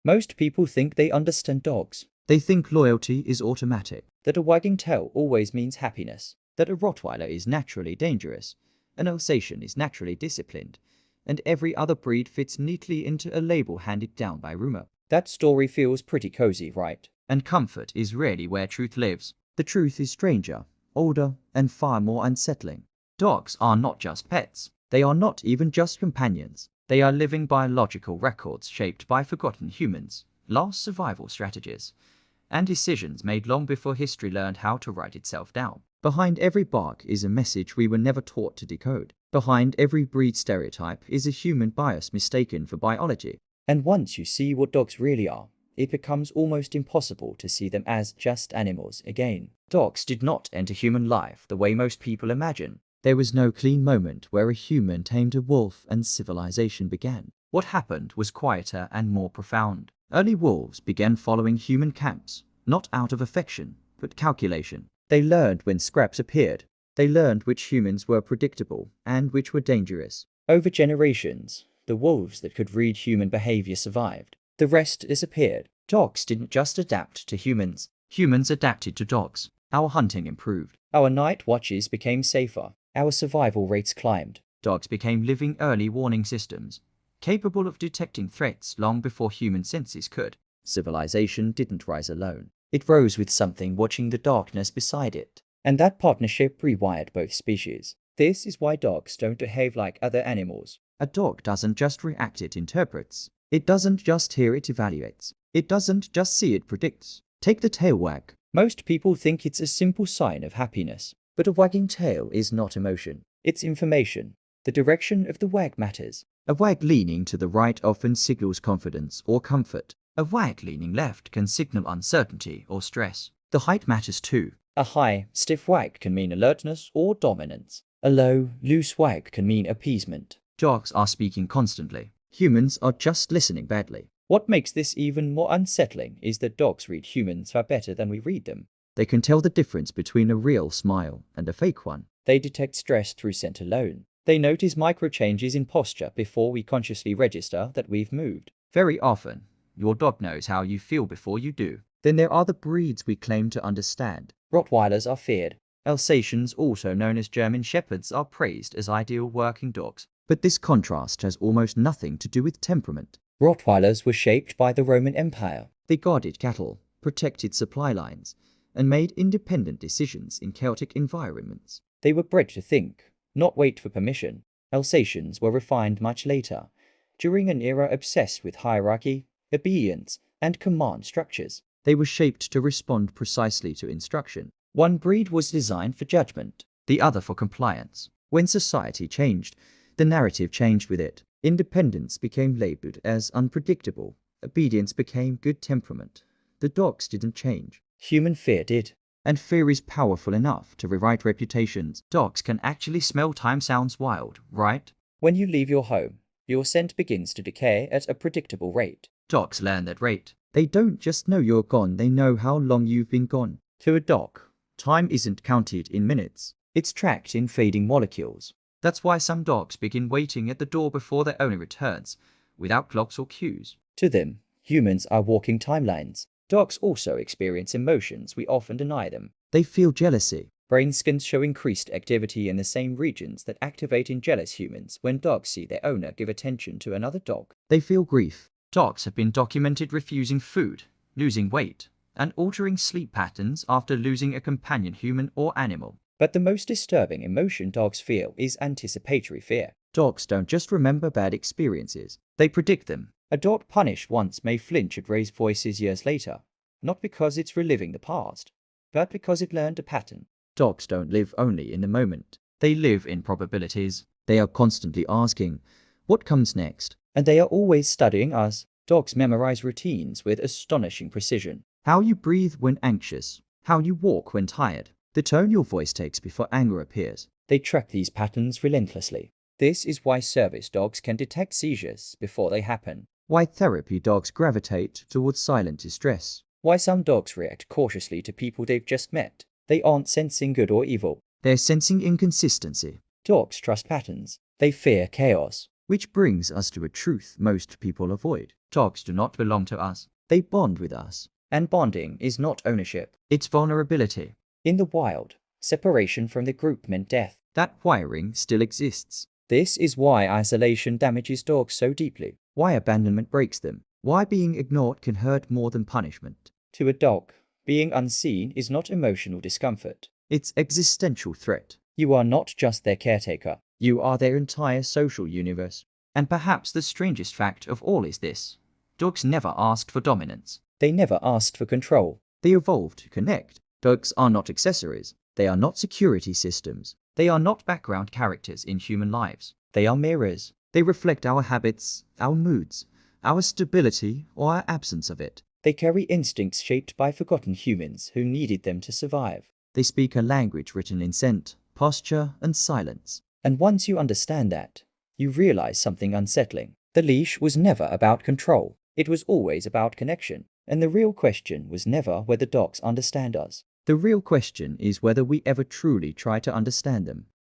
Most people think they understand dogs. They think loyalty is automatic, That a wagging tail always means happiness. that a Rottweiler is naturally dangerous, an Alsatian is naturally disciplined, and every other breed fits neatly into a label handed down by rumor. That story feels pretty cozy, right? And comfort is rarely where truth lives. The truth is stranger, older, and far more unsettling. Dogs are not just pets. They are not even just companions. They are living biological records shaped by forgotten humans, lost survival strategies, and decisions made long before history learned how to write itself down. Behind every bark is a message we were never taught to decode. Behind every breed stereotype is a human bias mistaken for biology. And once you see what dogs really are, it becomes almost impossible to see them as just animals again. Dogs did not enter human life the way most people imagine. There was no clean moment where a human tamed a wolf and civilization began. What happened was quieter and more profound. Early wolves began following human camps, not out of affection, but calculation. They learned when scraps appeared. They learned which humans were predictable and which were dangerous. Over generations, the wolves that could read human behavior survived. The rest disappeared. Dogs didn't just adapt to humans. Humans adapted to dogs. Our hunting improved. Our night watches became safer. Our survival rates climbed. Dogs became living early warning systems, capable of detecting threats long before human senses could. Civilization didn't rise alone. It rose with something watching the darkness beside it. And that partnership rewired both species. This is why dogs don't behave like other animals. A dog doesn't just react, it interprets. It doesn't just hear, it evaluates. It doesn't just see, it predicts. Take the tail wag. Most people think it's a simple sign of happiness. But a wagging tail is not emotion. It's information. The direction of the wag matters. A wag leaning to the right often signals confidence or comfort. A wag leaning left can signal uncertainty or stress. The height matters too. A high, stiff wag can mean alertness or dominance. A low, loose wag can mean appeasement. Dogs are speaking constantly. Humans are just listening badly. What makes this even more unsettling is that dogs read humans far better than we read them. They can tell the difference between a real smile and a fake one. They detect stress through scent alone. They notice micro changes in posture before we consciously register that we've moved. Very often, your dog knows how you feel before you do. Then there are the breeds we claim to understand. Rottweilers are feared. Alsatians, also known as German Shepherds, are praised as ideal working dogs. But this contrast has almost nothing to do with temperament. Rottweilers were shaped by the Roman Empire. They guarded cattle, protected supply lines, and made independent decisions in chaotic environments. They were bred to think, not wait for permission. Alsatians were refined much later, during an era obsessed with hierarchy, obedience, and command structures. They were shaped to respond precisely to instruction. One breed was designed for judgment, the other for compliance. When society changed, the narrative changed with it. Independence became labeled as unpredictable. Obedience became good temperament. The dogs didn't change. Human fear did. And fear is powerful enough to rewrite reputations. Dogs can actually smell time. Sounds wild, right? When you leave your home, your scent begins to decay at a predictable rate. Dogs learn that rate. They don't just know you're gone, they know how long you've been gone. To a dog, time isn't counted in minutes. It's tracked in fading molecules. That's why some dogs begin waiting at the door before their owner returns, without clocks or cues. To them, humans are walking timelines. Dogs also experience emotions we often deny them. They feel jealousy. Brain scans show increased activity in the same regions that activate in jealous humans when dogs see their owner give attention to another dog. They feel grief. Dogs have been documented refusing food, losing weight, and altering sleep patterns after losing a companion human or animal. But the most disturbing emotion dogs feel is anticipatory fear. Dogs don't just remember bad experiences, they predict them. A dog punished once may flinch at raised voices years later, not because it's reliving the past, but because it learned a pattern. Dogs don't live only in the moment. They live in probabilities. They are constantly asking, what comes next? And they are always studying us. Dogs memorize routines with astonishing precision. How you breathe when anxious, how you walk when tired, the tone your voice takes before anger appears. They track these patterns relentlessly. This is why service dogs can detect seizures before they happen. Why therapy dogs gravitate towards silent distress. Why some dogs react cautiously to people they've just met. They aren't sensing good or evil. They're sensing inconsistency. Dogs trust patterns. They fear chaos. Which brings us to a truth most people avoid. Dogs do not belong to us. They bond with us. And bonding is not ownership. It's vulnerability. In the wild, separation from the group meant death. That wiring still exists. This is why isolation damages dogs so deeply. Why abandonment breaks them. Why being ignored can hurt more than punishment. To a dog, being unseen is not emotional discomfort. It's existential threat. You are not just their caretaker. You are their entire social universe. And perhaps the strangest fact of all is this. Dogs never asked for dominance. They never asked for control. They evolved to connect. Dogs are not accessories. They are not security systems. They are not background characters in human lives. They are mirrors. They reflect our habits, our moods, our stability or our absence of it. They carry instincts shaped by forgotten humans who needed them to survive. They speak a language written in scent, posture, and silence. And once you understand that, you realize something unsettling. The leash was never about control. It was always about connection. And the real question was never whether dogs understand us. The real question is whether we ever truly try to understand them.